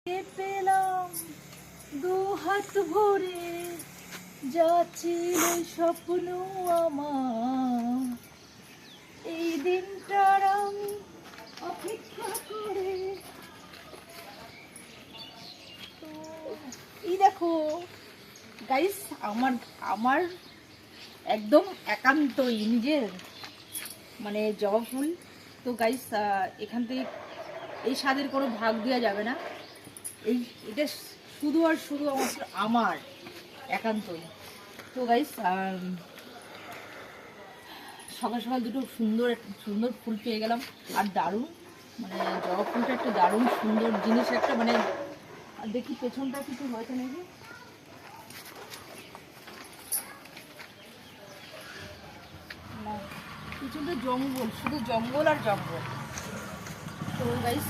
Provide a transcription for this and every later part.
পেলাম দু হাত ভরে যা ছিল স্বপ্ন আমার, এই দিনটার আমি অপেক্ষা করে। তো এই দেখো গাইস, আমার আমার একদম একান্তই নিজের মানে জবা ফুল। তো গাইস এখান থেকে এই স্বাদের কোনো ভাগ দেওয়া যাবে না, এটা শুধু আর শুধু আমার একান্তই। তো গাইস সকাল সকাল দুটো সুন্দর সুন্দর ফুল পেয়ে গেলাম, আর দারুণ মানে জবা ফুলটা একটা দারুণ সুন্দর জিনিস একটা, মানে দেখি পেছনটা কিছু হয়েছে নাকি। না, পিছনটা জঙ্গল, শুধু জঙ্গল আর জঙ্গল। তো গাইস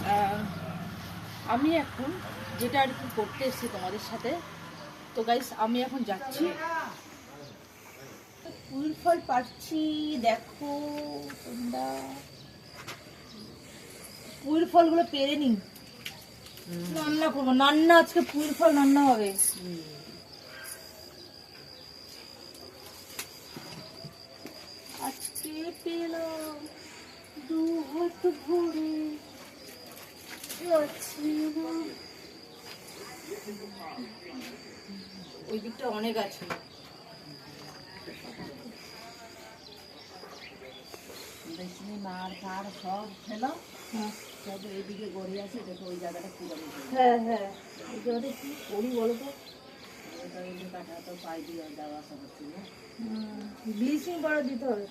আমি এখন যেটা আর কি করতে এসেছি তোমাদের সাথে, তো গাইস আমি এখন যাচ্ছি ফুল ফল পাচ্ছি। দেখো তোমরা ফুল ফলগুলো পেরে নি, রান্না করবো। রান্না আজকে ফুল ফল রান্না হবে। আজকে পেলাম দু হাত ভরে ওই দিকটা অনেক আছে। মার কার সব ফেলো, সব এইদিকে গড়িয়ে আছে। দেখো ওই জায়গাটা কি বলে, হ্যাঁ হ্যাঁ ওই জায়গাটা কি করি বলো তো। কাটা তো পাই দিয়ে দেওয়া আসা করছি না, ব্লিচিং পাউডার দিতে হবে।